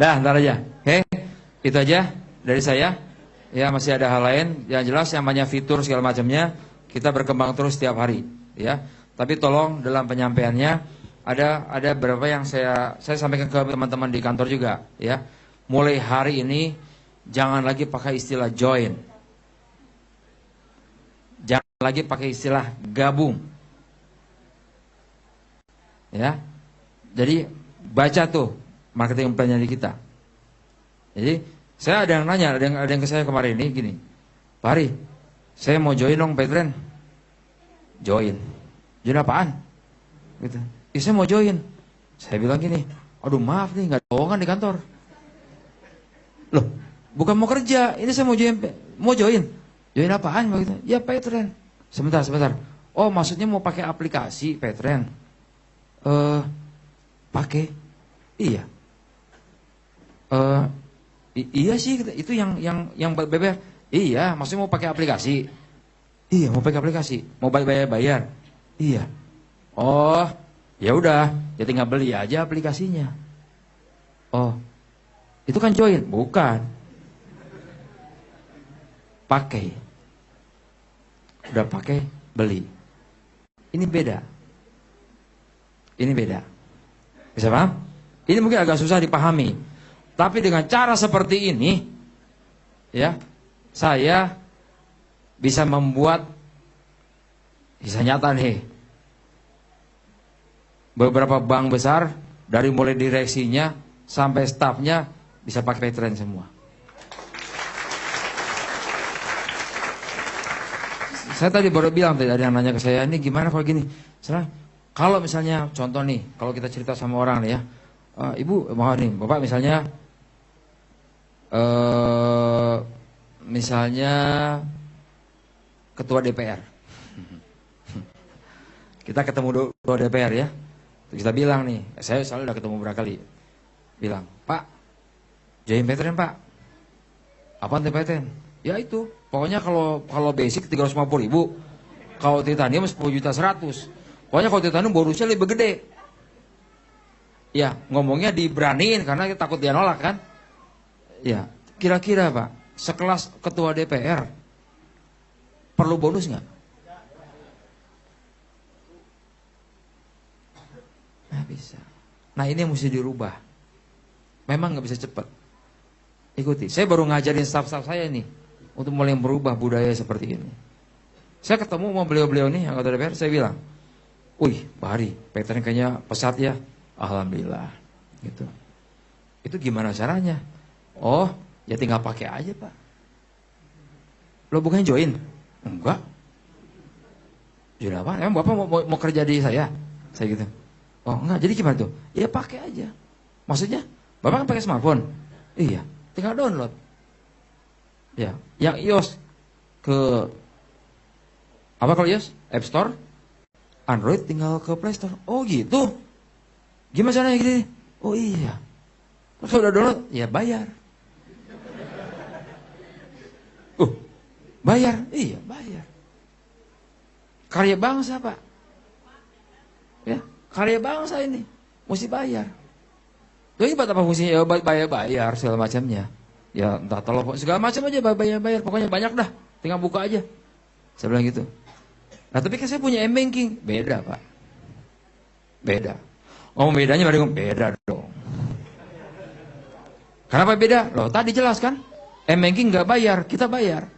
Dah, ntar aja. Oke, itu aja dari saya. Ya, masih ada hal lain. Yang jelas yang namanya fitur segala macamnya kita berkembang terus setiap hari. Ya, tapi tolong dalam penyampaiannya ada beberapa yang saya sampaikan ke teman-teman di kantor juga. Ya, mulai hari ini jangan lagi pakai istilah join, jangan lagi pakai istilah gabung. Ya, jadi baca tuh marketing plan kita. Jadi saya ada yang nanya, ada yang ke saya kemarin ini gini, Pak Hari, saya mau join dong Petren. Join apaan? Gitu. Saya mau join. Saya bilang gini, aduh maaf nih nggak ada lowongan di kantor. Loh, bukan mau kerja, ini saya mau join. Join apaan? Begitu. Ya Petren. Sebentar. Oh maksudnya mau pakai aplikasi Petren. Pakai? Iya. Iya sih itu yang BBR. Iya, maksudnya mau pakai aplikasi. Iya, mau pakai aplikasi. Mau bayar. Iya. Oh, ya udah, ya tinggal beli aja aplikasinya. Oh. Itu kan join, bukan. Pakai. Udah pakai, beli. Ini beda. Bisa paham? Ini mungkin agak susah dipahami. Tapi dengan cara seperti ini, ya, saya bisa membuat, bisa nyata nih, beberapa bank besar, dari mulai direksinya sampai stafnya bisa pakai Petren semua. Saya tadi baru bilang, tadi ada yang nanya ke saya, ini gimana kalau gini? Kalau misalnya contoh nih, kalau kita cerita sama orang nih ya, Ibu, mau nih, Bapak misalnya ketua DPR. Kita ketemu ketua DPR ya. Kita bilang nih, saya selalu udah ketemu berapa kali. Bilang, Pak, join Petren Pak. Apaan Petren? Ya itu, pokoknya kalau basic 350.000, kalau titanium 10.100.000. Pokoknya kalau titanium bonusnya lebih gede. Ya, ngomongnya diberaniin karena kita takut dia nolak kan. Ya, kira-kira Pak, sekelas ketua DPR perlu bonus nggak? Nggak bisa. Nah ini yang mesti dirubah. Memang nggak bisa cepat. Ikuti. Saya baru ngajarin staf-staf saya nih untuk mulai merubah budaya seperti ini. Saya ketemu sama beliau-beliau nih anggota DPR, saya bilang, wih, Pak Hari, Petren kayaknya pesat ya. Alhamdulillah. Gitu. Itu gimana caranya? Oh, ya tinggal pakai aja Pak. Lo bukannya join? Enggak. Join apa? Emang Bapak mau kerja di saya? Saya gitu. Oh enggak, jadi gimana tuh? Ya pakai aja. Maksudnya, Bapak kan pakai smartphone? Iya, tinggal download. Ya, yang iOS ke apa kalau iOS? App Store. Android tinggal ke Play Store. Oh gitu. Gimana caranya gini? Oh iya. Kalau udah download, ya bayar. Bayar? Iya, bayar. Karya bangsa, Pak. Ya, karya bangsa ini. Mesti bayar. Itu buat apa fungsinya? Ya, bayar segala macamnya. Ya, entah telepon, segala macam aja bayar. Pokoknya banyak dah. Tinggal buka aja. Saya bilang gitu. Nah, tapi kan saya punya M-Banking. Beda, Pak. Beda. Ngomong bedanya, beda dong. Kenapa beda? Loh, tadi jelas kan? M-Banking nggak bayar, kita bayar.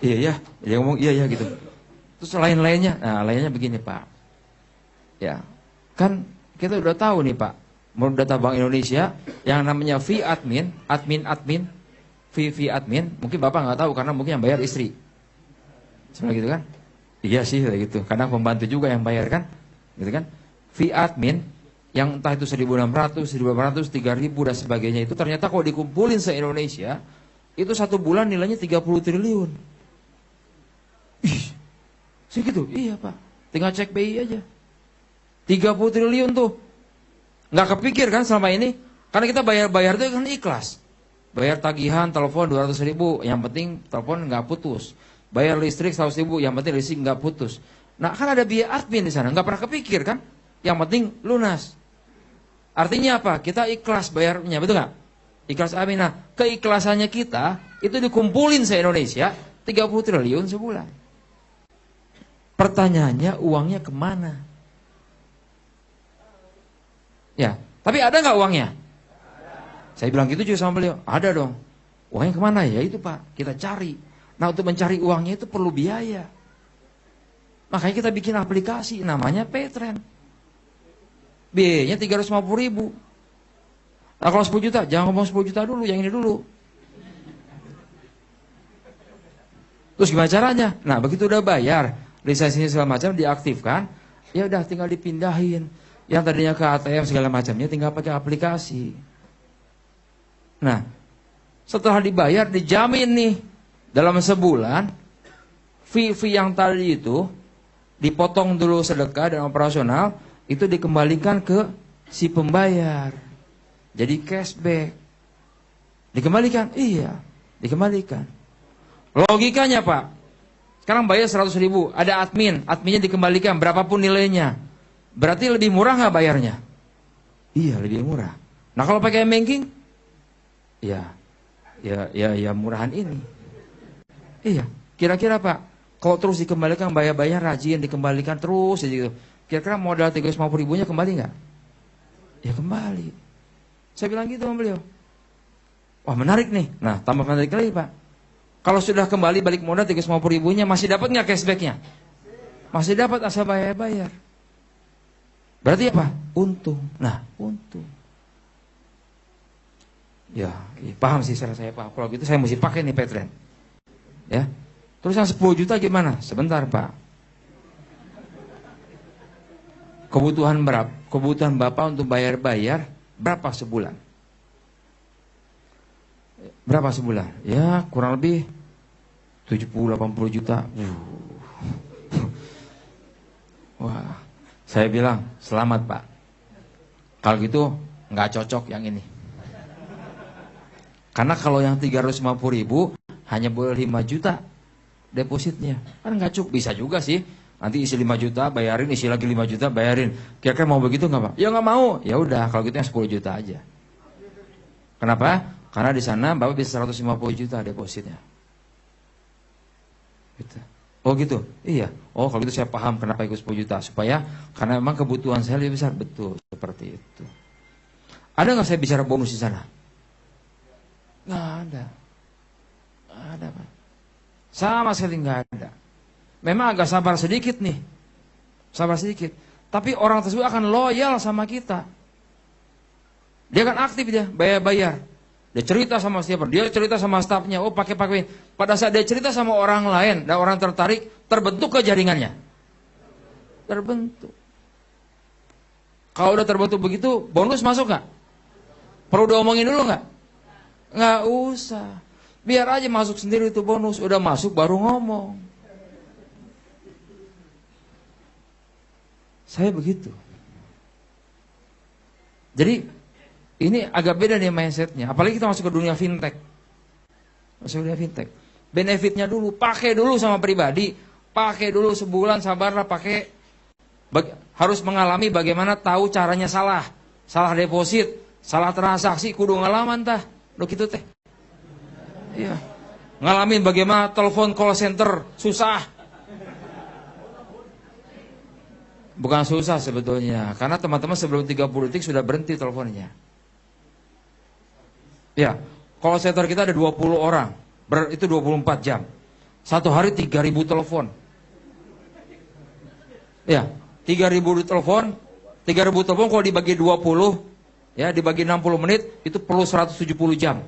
Iya, dia ngomong iya gitu. Terus lainnya, nah lainnya begini Pak. Ya, kan kita udah tahu nih Pak, menurut data Bank Indonesia, yang namanya fee admin, fee admin, mungkin Bapak nggak tahu karena mungkin yang bayar istri. Sebenarnya gitu kan? Iya sih kayak gitu. Kadang pembantu juga yang bayar kan? Gitu kan? Fee admin yang entah itu 1.600, 1.800, 3.000 dan sebagainya itu ternyata kalau dikumpulin se-Indonesia itu satu bulan nilainya 30 triliun. Ih, segitu? Iya Pak. Tinggal cek BI aja. 30 triliun tuh. Nggak kepikir kan selama ini? Karena kita bayar itu kan ikhlas. Bayar tagihan telepon 200.000, yang penting telepon nggak putus. Bayar listrik 100.000, yang penting listrik nggak putus. Nah, kan ada biaya admin di sana, nggak pernah kepikir kan? Yang penting lunas. Artinya apa? Kita ikhlas bayarnya, betul nggak? Ikhlas amin. Nah, keikhlasannya kita itu dikumpulin se-Indonesia 30 triliun sebulan. Pertanyaannya, uangnya kemana? Ya, tapi ada nggak uangnya? Saya bilang gitu juga sama beliau. Ada dong. Uangnya kemana ya? Itu Pak, kita cari. Nah, untuk mencari uangnya itu perlu biaya. Makanya kita bikin aplikasi namanya Paytrend. Biayanya 350.000. Nah, kalau 10 juta, jangan ngomong 10 juta dulu, yang ini dulu. Terus gimana caranya? Nah, begitu udah bayar, lisensinya segala macam diaktifkan, ya udah tinggal dipindahin. Yang tadinya ke ATM segala macamnya tinggal pakai aplikasi. Nah, setelah dibayar dijamin nih dalam sebulan fee yang tadi itu dipotong dulu sedekah dan operasional, itu dikembalikan ke si pembayar. Jadi cashback. Dikembalikan? Iya, dikembalikan. Logikanya Pak, sekarang bayar 100.000, ada adminnya dikembalikan berapapun nilainya. Berarti lebih murah nggak bayarnya? Iya, lebih murah. Nah, kalau pakai banking, ya murahan ini. Iya, kira-kira Pak, kalau terus dikembalikan bayar rajin, dikembalikan terus gitu. Kira-kira modal 350.000-nya kembali nggak? Ya kembali. Saya bilang gitu sama beliau. Wah, menarik nih. Nah, tambah menarik lagi Pak. Kalau sudah kembali balik modal 350.000-nya, masih dapat nggak cashback-nya? Masih dapat asal bayar. Berarti apa? Untung. Nah, untung. Ya, paham sih saya paham. Kalau gitu saya mesti pakai nih Paytrend. Ya. Terus yang 10 juta gimana? Sebentar Pak. Kebutuhan berapa? Kebutuhan Bapak untuk bayar berapa sebulan? Berapa sebulan? Ya, kurang lebih 70-80 juta. Wah, saya bilang, selamat Pak. Kalau gitu, nggak cocok yang ini. Karena kalau yang 350.000 hanya boleh 5 juta depositnya. Kan nggak cukup. Bisa juga sih. Nanti isi 5 juta bayarin, isi lagi 5 juta bayarin. Kira-kira mau begitu nggak Pak? Ya nggak mau. Ya udah, kalau gitu yang 10 juta aja. Kenapa? Karena di sana Bapak bisa 150 juta depositnya. Gitu. Oh gitu? Iya. Oh kalau gitu saya paham kenapa ikut 10 juta. Supaya, karena memang kebutuhan saya lebih besar. Betul, seperti itu. Ada nggak saya bicara bonus di sana? Nggak ada. Nggak ada Pak. Sama sekali nggak ada. Memang agak sabar sedikit nih. Sabar sedikit. Tapi orang tersebut akan loyal sama kita. Dia akan aktif dia, bayar. Dia cerita sama siapa? Dia cerita sama stafnya. Oh pakai. Pada saat dia cerita sama orang lain dan orang tertarik, terbentuk ke jaringannya. Terbentuk. Kalau udah terbentuk begitu, bonus masuk nggak? Perlu diomongin dulu nggak? Nggak usah. Biar aja masuk sendiri itu bonus. Udah masuk baru ngomong. Saya begitu. Jadi ini agak beda nih mindsetnya. Apalagi kita masuk ke dunia fintech. Masuk ke dunia fintech. Benefitnya dulu, pakai dulu sama pribadi. Pakai dulu sebulan, sabarlah pakai. Harus mengalami bagaimana tahu caranya salah. Salah deposit, salah transaksi, kudu ngalaman tah. Lo gitu teh. Iya. Ngalamin bagaimana telepon call center, susah. Bukan susah sebetulnya. Karena teman-teman sebelum 30 detik sudah berhenti teleponnya. Ya, call center kita ada 20 orang. Itu 24 jam. Satu hari 3.000 telepon. Ya, 3.000 telepon. 3.000 telepon kalau dibagi 20, ya dibagi 60 menit, itu perlu 170 jam.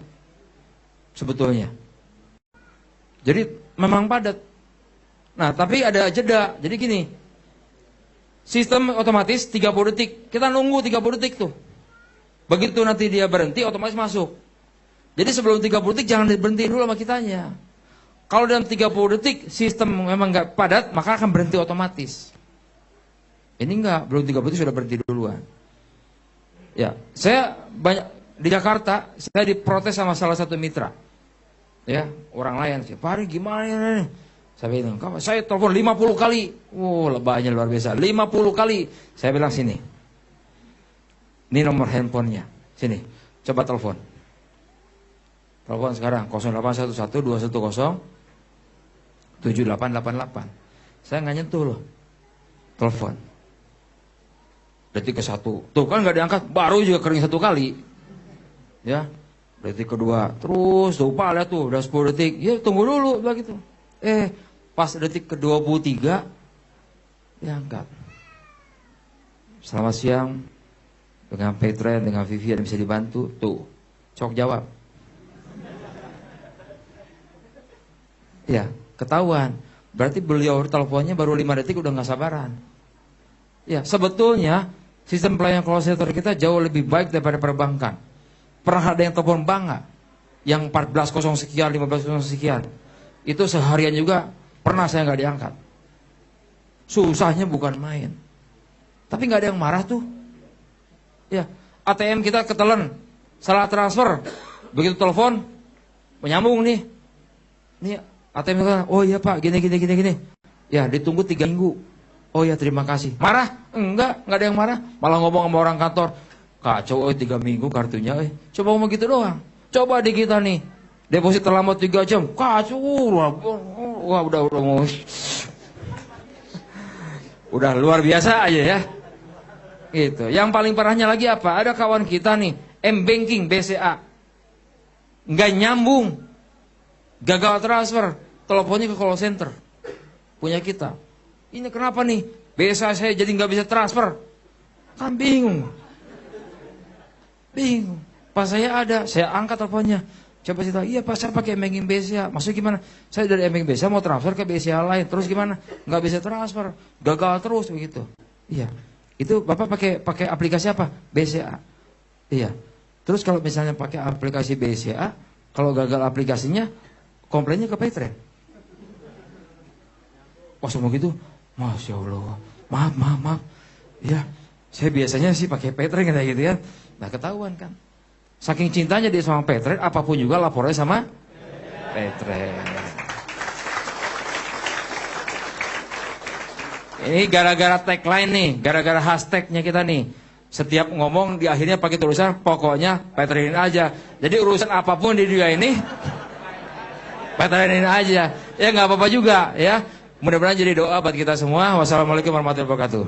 Sebetulnya. Jadi memang padat. Nah, tapi ada jeda. Jadi gini. Sistem otomatis 30 detik. Kita nunggu 30 detik tuh. Begitu nanti dia berhenti, otomatis masuk. Jadi sebelum 30 detik jangan berhenti dulu sama kitanya. Kalau dalam 30 detik sistem memang nggak padat, maka akan berhenti otomatis. Ini enggak, belum 30 detik sudah berhenti duluan. Ya, saya banyak di Jakarta, saya diprotes sama salah satu mitra. Ya, orang lain sih. Pak Ari gimana ini? Saya bilang, saya telepon 50 kali. Lebaynya luar biasa. 50 kali. Saya bilang sini. Ini nomor handphonenya. Sini, coba telepon. Telepon sekarang 0811-210-7888. Saya nggak nyentuh loh. Telepon. Detik ke-1. Tuh kan nggak diangkat, baru juga kering 1 kali. Ya. Detik kedua, terus lupa lihat tuh, udah 10 detik. Ya tunggu dulu, begitu. Pas detik ke-23 diangkat. Selamat siang. Dengan Petra, dengan Vivian bisa dibantu. Tuh, cok jawab. Ya, ketahuan. Berarti beliau teleponnya baru 5 detik udah nggak sabaran. Ya, sebetulnya sistem pelayanan call center kita jauh lebih baik daripada perbankan. Pernah ada yang telepon bank nggak? Yang 14.0 sekian, 15.0 sekian. Itu seharian juga pernah saya nggak diangkat. Susahnya bukan main. Tapi nggak ada yang marah tuh. Ya, ATM kita ketelen, salah transfer. Begitu telepon, menyambung nih. Nih ATM kita, oh iya Pak, gini. Ya, ditunggu 3 minggu. Oh ya, terima kasih. Marah? Enggak ada yang marah. Malah ngomong sama orang kantor. Kacau, 3 minggu kartunya. Coba ngomong gitu doang. Coba di kita nih, deposit terlambat 3 jam. Kacau, wah udah mau. Udah luar biasa aja ya. Gitu. Yang paling parahnya lagi apa? Ada kawan kita nih, M-Banking, BCA. Nggak nyambung. Gagal transfer. Teleponnya ke call center. Punya kita. Ini kenapa nih? BCA saya jadi nggak bisa transfer. Kan bingung. Pas saya ada, saya angkat teleponnya. Coba cerita, iya Pak, saya pakai M-Banking BCA. Maksudnya gimana? Saya dari M-Banking BCA mau transfer ke BCA lain. Terus gimana? Nggak bisa transfer. Gagal terus begitu. Iya. Itu Bapak pakai aplikasi apa? BCA. Iya. Terus kalau misalnya pakai aplikasi BCA, kalau gagal aplikasinya, komplainnya ke Paytrend. Pas mau gitu, Masya Allah, maaf. Ya, saya biasanya sih pakai Paytrend kayak gitu ya. Nah ketahuan kan. Saking cintanya dia sama Paytrend, apapun juga lapornya sama Paytrend. Ini gara-gara tagline nih, gara-gara hashtagnya kita nih. Setiap ngomong di akhirnya pakai tulisan, pokoknya Paytrendin aja. Jadi urusan apapun di dunia ini, Paytrendin aja. Ya nggak apa-apa juga ya. Mudah-mudahan jadi doa buat kita semua. Wassalamualaikum warahmatullahi wabarakatuh.